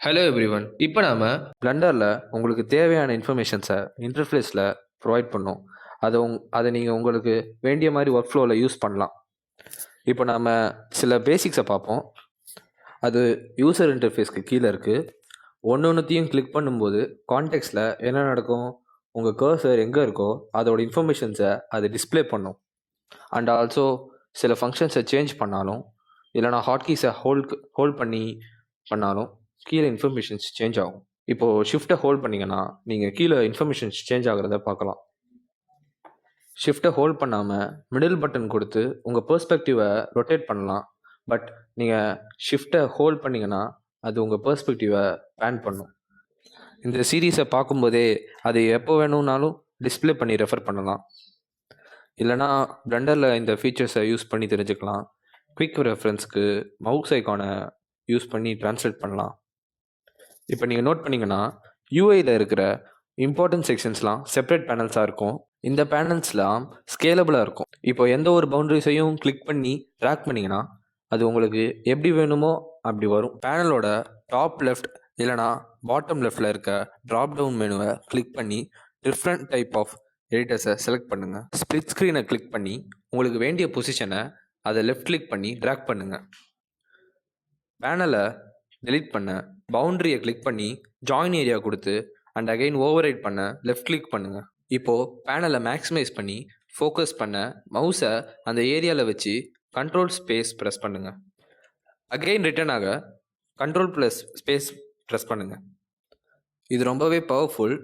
Hello everyone. இப்போ நாம பிளெண்டரில் உங்களுக்கு தேவையான இன்ஃபர்மேஷன்ஸை இன்டர்ஃபேஸில் ப்ரொவைட் பண்ணோம். அதை நீங்கள் உங்களுக்கு வேண்டிய மாதிரி ஒர்க் ஃப்ளோவில் யூஸ் பண்ணலாம். இப்போ நாம் சில பேசிக்ஸை பார்ப்போம். அது யூசர் இன்டர்ஃபேஸ்க்கு கீழே இருக்குது. ஒன்றுத்தையும் கிளிக் பண்ணும்போது கான்டெக்ட்ஸில் என்ன நடக்கும், உங்கள் கர்சர் எங்கே இருக்கோ அதோட இன்ஃபர்மேஷன்ஸை அது டிஸ்பிளே பண்ணும். அண்ட் ஆல்சோ சில ஃபங்க்ஷன்ஸை சேஞ்ச் பண்ணாலும் இல்லைனா ஹாட்கீஸை ஹோல்ட் பண்ணாலும் கீழே இன்ஃபர்மேஷன்ஸ் சேஞ்ச் ஆகும். இப்போது ஷிஃப்ட்டை ஹோல்ட் பண்ணிங்கன்னா நீங்கள் கீழே இன்ஃபர்மேஷன்ஸ் சேஞ்ச் ஆகிறத பார்க்கலாம். ஷிஃப்ட்டை ஹோல்ட் பண்ணாமல் மிடில் பட்டன் கொடுத்து உங்கள் பெர்ஸ்பெக்டிவை ரொட்டேட் பண்ணலாம். பட் நீங்கள் ஷிஃப்ட்டை ஹோல்ட் பண்ணிங்கன்னா அது உங்கள் பெர்ஸ்பெக்டிவை பேன் பண்ணும். இந்த சீரீஸை பார்க்கும்போதே அது எப்போ வேணும்னாலும் டிஸ்பிளே பண்ணி ரெஃபர் பண்ணலாம். இல்லைனா பிளெண்டரில் இந்த ஃபீச்சர்ஸை யூஸ் பண்ணி தெரிஞ்சுக்கலாம். குயிக் ரெஃபரன்ஸ்க்கு மவுஸ் ஐக்கானை யூஸ் பண்ணி ட்ரான்ஸ்லேட் பண்ணலாம். இப்போ நீங்கள் நோட் பண்ணிங்கன்னா யூஐயில் இருக்கிற இம்பார்ட்டன்ட் செக்ஷன்ஸ்லாம் செப்பரேட் பேனல்ஸாக இருக்கும். இந்த பேனல்ஸ்லாம் ஸ்கேலபிளாக இருக்கும். இப்போ எந்த ஒரு பவுண்டரிஸையும் கிளிக் பண்ணி ட்ராக் பண்ணிங்கன்னா அது உங்களுக்கு எப்படி வேணுமோ அப்படி வரும். பேனலோட டாப் லெஃப்ட் இல்லைனா பாட்டம் லெஃப்டில் இருக்க ட்ராப் டவுன் மெனுவை கிளிக் பண்ணி டிஃப்ரெண்ட் டைப் ஆஃப் எடிட்டர்ஸை செலக்ட் பண்ணுங்கள். ஸ்ப்ளிட் ஸ்க்ரீனை கிளிக் பண்ணி உங்களுக்கு வேண்டிய பொசிஷனை அதை லெஃப்ட் கிளிக் பண்ணி ட்ராக் பண்ணுங்கள். பேனலை டெலீட் பண்ண பவுண்டரியை கிளிக் பண்ணி ஜாயின் ஏரியா கொடுத்து அண்ட் அகைன் ஓவர் ரைட் பண்ண லெஃப்ட் கிளிக் பண்ணுங்கள். இப்போது பேனலை மேக்ஸிமைஸ் பண்ணி ஃபோக்கஸ் பண்ண மவுஸை அந்த ஏரியாவில் வச்சு கண்ட்ரோல் ஸ்பேஸ் ப்ரெஸ் பண்ணுங்கள். அகைன் ரிட்டர்ன் ஆக கண்ட்ரோல் ப்ளஸ் ஸ்பேஸ் ப்ரெஸ் பண்ணுங்கள். இது ரொம்பவே பவர்ஃபுல்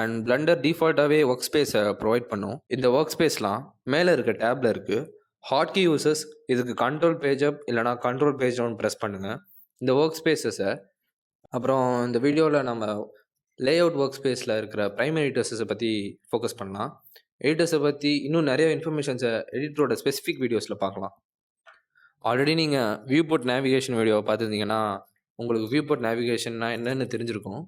அண்ட் பிளெண்டர் டிஃபால்ட்டாகவே ஒர்க் ஸ்பேஸை ப்ரொவைட் பண்ணும். இந்த ஒர்க் ஸ்பேஸ்லாம் மேலே இருக்க டேப்பில் இருக்குது. ஹாட்கீ யூசர்ஸ் இதுக்கு கண்ட்ரோல் பேஜ் அப் இல்லைனா கண்ட்ரோல் பேஜ் டவுன் ப்ரெஸ் பண்ணுங்கள். இந்த ஒர்க் ஸ்பேஸஸை அப்புறம் இந்த வீடியோவில் நம்ம லேஅவுட் ஒர்க் ஸ்பேஸில் இருக்கிற ப்ரைமரி எடிட்டர்ஸை பற்றி ஃபோக்கஸ் பண்ணலாம். எடிட்டர்ஸை பற்றி இன்னும் நிறைய இன்ஃபர்மேஷன்ஸை எடிட்டரோட ஸ்பெசிஃபிக் வீடியோஸில் பார்க்கலாம். ஆல்ரெடி நீங்கள் வியூபோர்ட் நேவிகேஷன் வீடியோவை பார்த்துருந்தீங்கன்னா உங்களுக்கு வியூபோர்ட் நேவிகேஷன்னா என்னென்னு தெரிஞ்சிருக்கும்.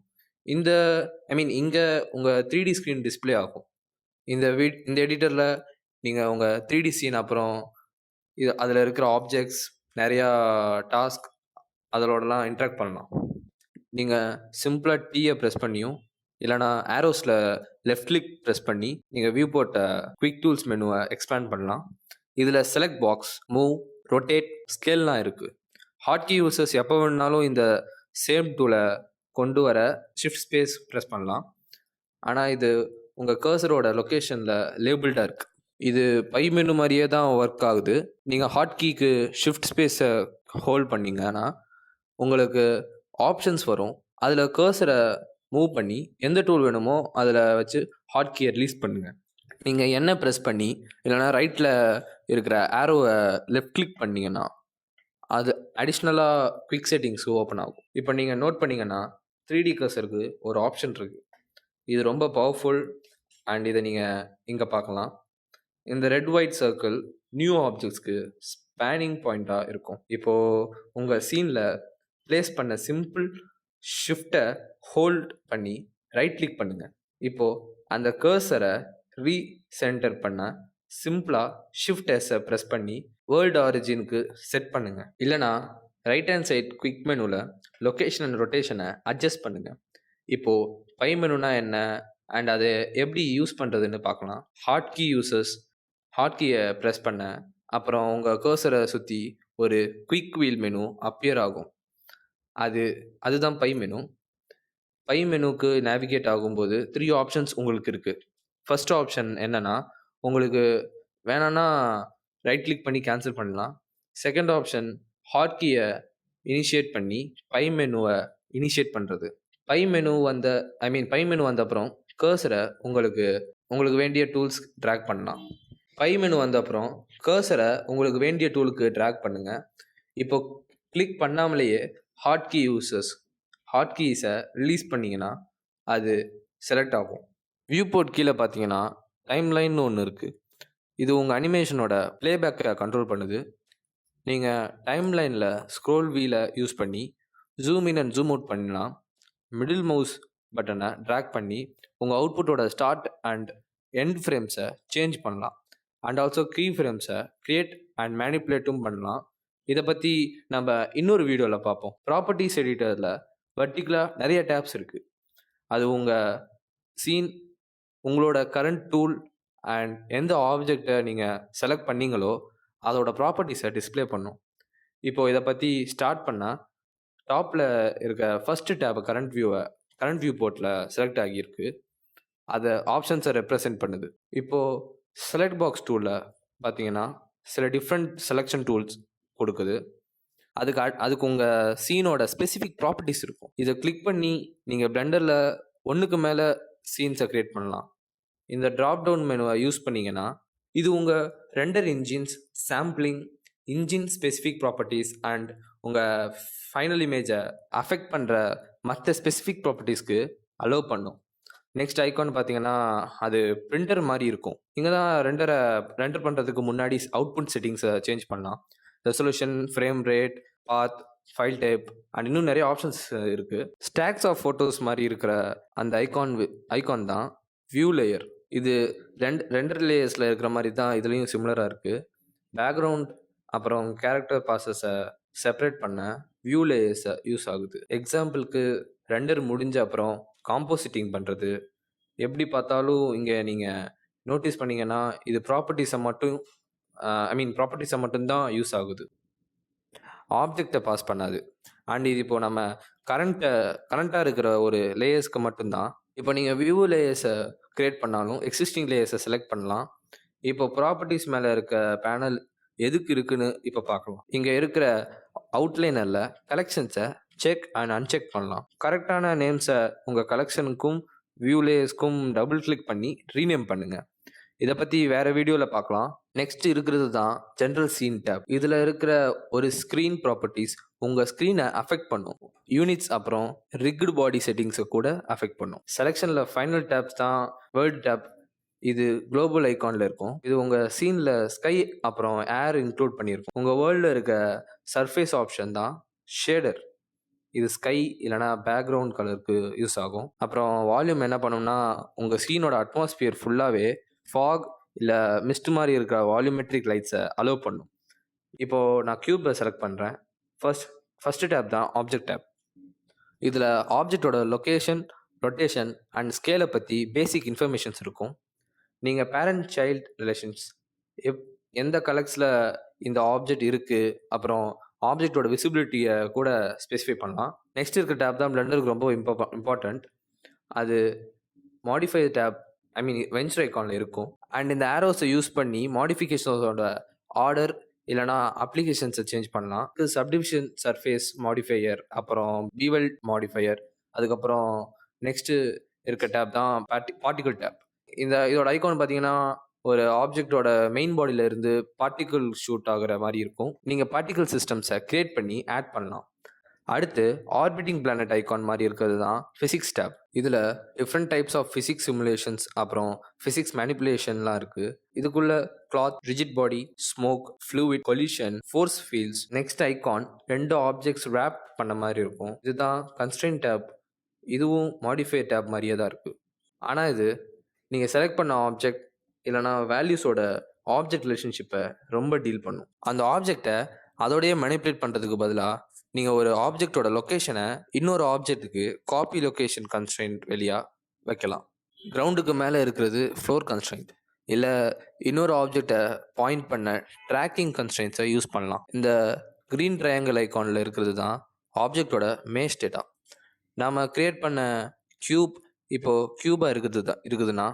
இங்கே உங்கள் 3D ஸ்க்ரீன் டிஸ்பிளே ஆகும். இந்த எடிட்டரில் நீங்கள் உங்கள் 3D சீன் அப்புறம் அதில் இருக்கிற ஆப்ஜெக்ட்ஸ் நிறையா டாஸ்க் அதோடலாம் இன்ட்ராக்ட் பண்ணலாம். நீங்கள் சிம்பிளாக டீயை ப்ரெஸ் பண்ணியும் இல்லைனா ஆரோஸில் லெஃப்ட் கிளிக் ப்ரெஸ் பண்ணி நீங்கள் வியூபோர்ட்டை குவிக் டூல்ஸ் மெனுவை எக்ஸ்பேண்ட் பண்ணலாம். இதில் செலக்ட் பாக்ஸ், மூவ், ரொட்டேட், ஸ்கேல்லாம் இருக்குது. ஹாட்கீ யூசர்ஸ் எப்போ வேணுனாலும் இந்த சேம் டூலை கொண்டு வர ஷிஃப்ட் ஸ்பேஸ் ப்ரெஸ் பண்ணலாம். ஆனால் இது உங்கள் கர்சரோட லொக்கேஷனில் லேபிள்டாக இருக்குது. இது பை மெனு மாதிரியே தான் ஒர்க் ஆகுது. நீங்கள் ஹாட்கீக்கு ஷிஃப்ட் ஸ்பேஸை ஹோல்ட் பண்ணிங்கன்னா உங்களுக்கு ஆப்ஷன்ஸ் வரும். அதில் கர்சரை மூவ் பண்ணி எந்த டூல் வேணுமோ அதில் வச்சு ஹாட்கீயை ரிலீஸ் பண்ணுங்கள். நீங்கள் என்ன ப்ரெஸ் பண்ணி இல்லைனா ரைட்டில் இருக்கிற ஆரோவை லெஃப்ட் கிளிக் பண்ணிங்கன்னா அது அடிஷ்னலாக குவிக் செட்டிங்ஸ் ஓப்பன் ஆகும். இப்போ நீங்கள் நோட் பண்ணிங்கன்னா 3D கர்சருக்கு ஒரு ஆப்ஷன் இருக்குது. இது ரொம்ப பவர்ஃபுல் அண்ட் இதை நீங்கள் இங்கே பார்க்கலாம். இந்த ரெட் ஒயிட் சர்க்கிள் நியூ ஆப்ஜெக்ட்ஸ்க்கு ஸ்பேனிங் பாயிண்ட்டாக இருக்கும். இப்போது உங்கள் சீனில் ப்ளேஸ் பண்ண சிம்பிள் ஷிஃப்ட்டை ஹோல்ட் பண்ணி ரைட் கிளிக் பண்ணுங்கள். இப்போது அந்த கர்சரை ரீசென்டர் பண்ண சிம்பிளாக ஷிஃப்ட் எஸ்ஸை ப்ரெஸ் பண்ணி வேர்ல்டு ஆரிஜினுக்கு செட் பண்ணுங்கள். இல்லைனா ரைட் ஹேண்ட் சைட் குவிக் மெனுவில் லொக்கேஷன் அண்ட் ரொட்டேஷனை அட்ஜஸ்ட் பண்ணுங்கள். இப்போது பை மெனுனா என்ன அண்ட் அதை எப்படி யூஸ் பண்ணுறதுன்னு பார்க்கலாம். ஹாட்கீ யூசர்ஸ் ஹாட்கீயை ப்ரெஸ் பண்ண அப்புறம் உங்கள் கர்சரை சுற்றி ஒரு குயிக் வீல் மெனு அப்பியர் ஆகும். அதுதான் பை மெனு. பை மெனுக்கு நேவிகேட் ஆகும்போது 3 ஆப்ஷன்ஸ் உங்களுக்கு இருக்குது. ஃபர்ஸ்ட் ஆப்ஷன் என்னென்னா, உங்களுக்கு வேணான்னா ரைட் கிளிக் பண்ணி கேன்சல் பண்ணலாம். செகண்ட் ஆப்ஷன் ஹாட்கீயை இனிஷியேட் பண்ணி பை மெனுவை இனிஷியேட் பண்ணுறது. பை மெனு வந்த அப்புறம் கர்சரை உங்களுக்கு வேண்டிய டூல்ஸ் ட்ராக் பண்ணலாம். பை மெனு வந்த அப்புறம் கர்சரை உங்களுக்கு வேண்டிய டூலுக்கு ட்ராக் பண்ணுங்கள். இப்போ கிளிக் பண்ணாமலேயே ஹாட்கீஸை ரிலீஸ் பண்ணிங்கன்னா அது செலக்ட் ஆகும். வியூ போர்ட் கீழே பார்த்தீங்கன்னா டைம்லைன்னு ஒன்று இருக்குது. இது உங்கள் அனிமேஷனோட ப்ளேபேக்கை கண்ட்ரோல் பண்ணுது. நீங்கள் டைம்லைனில் ஸ்க்ரோல் வீலை யூஸ் பண்ணி zoom in and zoom out பண்ணலாம். மிடில் மவுஸ் பட்டனை ட்ராக் பண்ணி உங்கள் அவுட்புட்டோட ஸ்டார்ட் அண்ட் எண்ட் ஃப்ரேம்ஸை சேஞ்ச் பண்ணலாம். அண்ட் ஆல்சோ கீ ஃப்ரேம்ஸை க்ரியேட் அண்ட் மேனிப்புலேட்டும் பண்ணலாம். இதை பற்றி நம்ம இன்னொரு வீடியோவில் பார்ப்போம். ப்ராப்பர்ட்டிஸ் எடிட்டரில் பர்டிகுலராக நிறைய டேப்ஸ் இருக்குது. அது உங்கள் சீன், உங்களோட கரண்ட் டூல் அண்ட் எந்த ஆப்ஜெக்டை நீங்கள் செலக்ட் பண்ணீங்களோ அதோட ப்ராப்பர்ட்டிஸை டிஸ்ப்ளே பண்ணும். இப்போது இதை பற்றி ஸ்டார்ட் பண்ணால் டாப்பில் இருக்க ஃபஸ்ட்டு டேப் கரண்ட் வியூ போர்ட்டில் செலக்ட் ஆகியிருக்கு. அதை ஆப்ஷன்ஸை ரெப்ரசன்ட் பண்ணுது. இப்போது செலக்ட் பாக்ஸ் டூலில் பார்த்தீங்கன்னா சில டிஃப்ரெண்ட் செலெக்ஷன் டூல்ஸ் கொடுக்குது. அதுக்கு உங்கள் சீனோட ஸ்பெசிஃபிக் ப்ராப்பர்ட்டிஸ் இருக்கும். இதை கிளிக் பண்ணி நீங்கள் பிளெண்டரில் ஒன்றுக்கு மேலே சீன்ஸை க்ரியேட் பண்ணலாம். இந்த ட்ராப் டவுன் மெனுவை யூஸ் பண்ணிங்கன்னா இது உங்கள் render engines, sampling, engine specific properties and உங்கள் ஃபைனல் இமேஜை அஃபெக்ட் பண்ணுற மற்ற ஸ்பெசிஃபிக் ப்ராப்பர்ட்டிஸ்க்கு அலோவ் பண்ணும். நெக்ஸ்ட் ஐக்கான் பார்த்தீங்கன்னா அது பிரிண்டர் மாதிரி இருக்கும். இங்கே தான் ரெண்டர் பண்ணுறதுக்கு முன்னாடி அவுட்புட் செட்டிங்ஸை சேஞ்ச் பண்ணலாம். Resolution, frame rate, path, file type and இன்னும் நிறைய ஆப்ஷன்ஸ் இருக்குது. ஸ்டாக்ஸ் ஆஃப் ஃபோட்டோஸ் மாதிரி இருக்கிற அந்த ஐகான் தான் வியூ லேயர். இது ரெண்டர் லேயர்ஸில் இருக்கிற மாதிரி தான் இதுலேயும் சிமிலராக இருக்குது. பேக்ரவுண்ட் அப்புறம் கேரக்டர் பாஸஸை செப்பரேட் பண்ண வியூ லேயர்ஸை யூஸ் ஆகுது. எக்ஸாம்பிளுக்கு ரெண்டர் முடிஞ்ச அப்புறம் காம்போசிட்டிங் பண்ணுறது. எப்படி பார்த்தாலும் இங்கே நீங்கள் நோட்டீஸ் பண்ணிங்கன்னா இது ப்ராப்பர்ட்டிஸை மட்டும்தான் யூஸ் ஆகுது, ஆப்ஜெக்டை பாஸ் பண்ணாது. அண்ட் இது இப்போது நம்ம கரண்ட்டாக இருக்கிற ஒரு லேயர்ஸ்க்கு மட்டும்தான். இப்போ நீங்கள் வியூ லேயர்ஸை க்ரியேட் பண்ணாலும் எக்ஸிஸ்டிங் லேயர்ஸை செலக்ட் பண்ணலாம். இப்போ ப்ராப்பர்ட்டிஸ் மேலே இருக்க பேனல் எதுக்கு இருக்குன்னு இப்போ பார்க்கலாம். இங்கே இருக்கிற அவுட்லைனரில் கலெக்ஷன்ஸை செக் அண்ட் அன்செக் பண்ணலாம். கரெக்டான நேம்ஸை உங்கள் கலெக்ஷனுக்கும் வியூ லேயர்ஸ்க்கும் டபுள் கிளிக் பண்ணி ரீநேம் பண்ணுங்கள். இதை பற்றி வேறு வீடியோவில் பார்க்கலாம். நெக்ஸ்ட் இருக்கிறது தான் ஜென்ரல் சீன் டேப். இதில் இருக்கிற ஒரு ஸ்க்ரீன் ப்ராப்பர்ட்டிஸ் உங்கள் ஸ்க்ரீனை அஃபெக்ட் பண்ணும். யூனிட்ஸ் அப்புறம் ரிக்டு பாடி செட்டிங்ஸை கூட அஃபெக்ட் பண்ணும். செலெக்ஷனில் ஃபைனல் டேப்ஸ் தான் வேர்ல்ட் டேப். இது குளோபல் ஐகானில் இருக்கும். இது உங்கள் சீனில் ஸ்கை அப்புறம் ஏர் இன்க்ளூட் பண்ணியிருக்கும். உங்கள் வேர்ல்டில் இருக்க சர்ஃபேஸ் ஆப்ஷன் தான் ஷேடர். இது ஸ்கை இல்லைனா பேக்ரவுண்ட் கலருக்கு யூஸ் ஆகும். அப்புறம் வால்யூம் என்ன பண்ணோம்னா உங்கள் சீனோட அட்மாஸ்பியர் ஃபுல்லாகவே ஃபாக் இல்லை மிஸ்ட் மாதிரி இருக்கிற வால்யூமெட்ரிக் லைட்ஸை அலோவ் பண்ணும். இப்போது நான் க்யூப்பை செலக்ட் பண்ணுறேன். ஃபஸ்ட்டு டேப் தான் ஆப்ஜெக்ட் டேப். இதில் ஆப்ஜெக்டோட லொக்கேஷன், ரொட்டேஷன் அண்ட் ஸ்கேலை பற்றி பேசிக் இன்ஃபர்மேஷன்ஸ் இருக்கும். நீங்கள் பேரண்ட் சைல்டு ரிலேஷன்ஸ், எந்த கலெக்ஸில் இந்த ஆப்ஜெக்ட் இருக்குது, அப்புறம் ஆப்ஜெக்டோட விசிபிலிட்டியை கூட ஸ்பெசிஃபை பண்ணலாம். நெக்ஸ்ட் இருக்க டேப் தான் பிளெண்டருக்கு ரொம்ப இம்பார்ட்டண்ட். அது மாடிஃபை டேப், வென்ச்சர் ஐகானில் இருக்கும். அண்ட் இந்த ஆரோஸை யூஸ் பண்ணி மாடிஃபிகேஷன்ஸோட ஆர்டர் இல்லைனா அப்ளிகேஷன்ஸை சேஞ்ச் பண்ணலாம். சப்டிவிஷன் சர்ஃபேஸ் மாடிஃபையர், அப்புறம் பீவெல் மாடிஃபையர், அதுக்கப்புறம் நெக்ஸ்ட்டு இருக்க டேப் தான் பார்ட்டிகிள் டேப். இதோட ஐகான் பார்த்தீங்கன்னா ஒரு ஆப்ஜெக்டோட மெயின் பாடியில இருந்து பார்ட்டிகிள் ஷூட் ஆகுற மாதிரி இருக்கும். நீங்கள் பார்ட்டிகிள் சிஸ்டம்ஸை கிரியேட் பண்ணி ஆட் பண்ணலாம். அடுத்து ஆர்பிட்டிங் பிளானட் ஐகான் மாதிரி இருக்கிறது தான் ஃபிசிக்ஸ் டேப். இதில் different types of physics simulations அப்புறம் ஃபிசிக்ஸ் மேனிப்புலேஷன்லாம் இருக்குது. இதுக்குள்ள cloth, rigid body, smoke, fluid, collision, force fields. Next icon 2 objects wrap பண்ண மாதிரி இருக்கும். இதுதான் கன்ஸ்ட்ரெயின் டேப். இதுவும் மாடிஃபை டேப் மாதிரியே தான் இருக்குது. ஆனால் இது நீங்கள் செலக்ட் பண்ண ஆப்ஜெக்ட் இல்லைனா வேல்யூஸோட ஆப்ஜெக்ட் ரிலேஷன்ஷிப்பை ரொம்ப டீல் பண்ணும். அந்த ஆப்ஜெக்டை அதோடையே மேனிப்புலேட் பண்ணுறதுக்கு பதிலாக நீங்கள் ஒரு ஆப்ஜெக்டோட லொக்கேஷனை இன்னொரு ஆப்ஜெக்ட்டுக்கு காப்பி லொக்கேஷன் கன்ஸ்ட்ரெயின்ட் வெளியாக வைக்கலாம். கிரவுண்டுக்கு மேலே இருக்கிறது ஃப்ளோர் கன்ஸ்ட்ரெயின்ட், இல்லை இன்னொரு ஆப்ஜெக்டை பாயிண்ட் பண்ண ட்ராக்கிங் கன்ஸ்ட்ரெயின்ஸை யூஸ் பண்ணலாம். இந்த க்ரீன் ட்ரையாங்கிள் ஐகானில் இருக்கிறது தான் ஆப்ஜெக்டோட மேஷ் டேட்டா. நாம் க்ரியேட் பண்ண க்யூப் இப்போது க்யூபாக இருக்குதுன்னா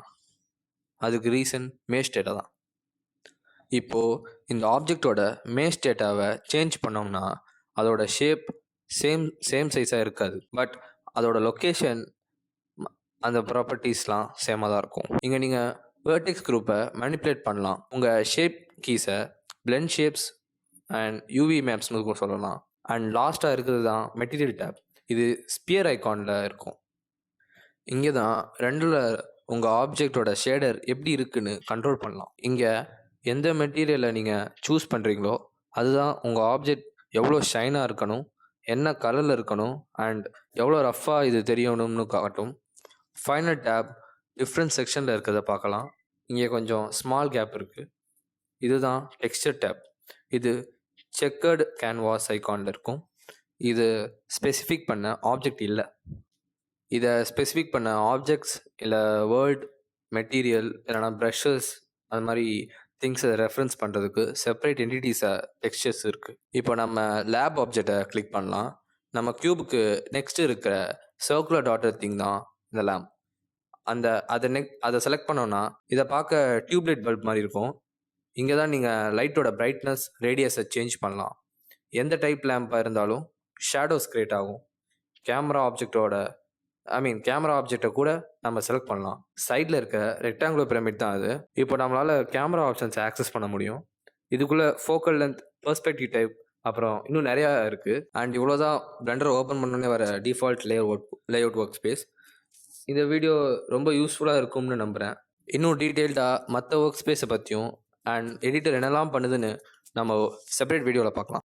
அதுக்கு ரீசன் மேஷ் டேட்டா தான். இப்போது இந்த ஆப்ஜெக்டோட மேஷ் டேட்டாவை சேஞ்ச் பண்ணோம்னா அதோட ஷேப் சேம் சைஸாக இருக்காது, பட் அதோட லொக்கேஷன், அந்த ப்ராப்பர்ட்டிஸ்லாம் சேமாக தான் இருக்கும். இங்கே நீங்கள் வெர்டெக்ஸ் குரூப்பை மேனிப்புலேட் பண்ணலாம். உங்கள் ஷேப் கீஸை பிளெண்ட் ஷேப்ஸ் அண்ட் யூவி மேப்ஸ்னு சொல்லலாம். அண்ட் லாஸ்ட்டாக இருக்கிறது தான் மெட்டீரியல் டேப். இது ஸ்பியர் ஐகானில் இருக்கும். இங்கே தான் ரெண்டில் உங்கள் ஆப்ஜெக்டோட ஷேடர் எப்படி இருக்குன்னு கண்ட்ரோல் பண்ணலாம். இங்கே எந்த மெட்டீரியலை நீங்கள் சூஸ் பண்ணுறீங்களோ அதுதான் உங்கள் ஆப்ஜெக்ட் எவ்வளோ ஷைனாக இருக்கணும், என்ன கலரில் இருக்கணும் அண்ட் எவ்வளோ ரஃப்பாக இது தெரியணும்னு காட்டும். ஃபைனல் டேப் டிஃப்ரெண்ட் செக்ஷனில் இருக்கிறத பார்க்கலாம். இங்கே கொஞ்சம் ஸ்மால் கேப் இருக்குது. இதுதான் டெக்ஸ்சர் டேப். இது செக்கர்டு கேன்வாஸ் ஐகானில் இருக்கும். இது ஸ்பெசிஃபிக் பண்ண ஆப்ஜெக்ட் இல்லை. இதை ஸ்பெசிஃபிக் பண்ண ஆப்ஜெக்ட்ஸ் இல்லை வேர்ல்ட் மெட்டீரியல் இல்லைனா ப்ரஷஸ் அது மாதிரி திங்ஸை ரெஃபரன்ஸ் பண்ணுறதுக்கு செப்பரேட் என்டிட்டிஸை டெக்ஸ்சர்ஸ் இருக்குது. இப்போ நம்ம லேப் ஆப்ஜெக்டை கிளிக் பண்ணலாம். நம்ம க்யூபுக்கு நெக்ஸ்ட் இருக்கிற சர்க்குலர் டாட்டர் திங் தான் இந்த லேம்ப். அதை செலக்ட் பண்ணோன்னா இதை பார்க்க டியூப்லைட் பல்ப் மாதிரி இருக்கும். இங்கே தான் நீங்கள் லைட்டோட பிரைட்னஸ் ரேடியஸை சேஞ்ச் பண்ணலாம். எந்த டைப் லேம்பாக இருந்தாலும் ஷேடோஸ் கிரியேட் ஆகும். கேமரா ஆப்ஜெக்டை கூட நம்ம செலக்ட் பண்ணலாம். சைடில் இருக்க ரெக்டாங்குலர் பிரமிட் தான் அது. இப்போ நம்மளால் கேமரா ஆப்ஷன்ஸை ஆக்சஸ் பண்ண முடியும். இதுக்குள்ளே ஃபோக்கல் லென்த், பெர்ஸ்பெக்டிவ் டைப், அப்புறம் இன்னும் நிறையா இருக்குது. அண்ட் இவ்வளோ தான் பிளெண்டரை ஓப்பன் பண்ணோன்னே வர டிஃபால்ட் லேஅவுட் ஒர்க் ஸ்பேஸ். இந்த வீடியோ ரொம்ப யூஸ்ஃபுல்லாக இருக்கும்னு நம்புகிறேன். இன்னும் டீட்டெயில்டாக மற்ற ஒர்க் ஸ்பேஸை பற்றியும் அண்ட் எடிட்டர் என்னெல்லாம் பண்ணுதுன்னு நம்ம செப்பரேட் வீடியோவில் பார்க்கலாம்.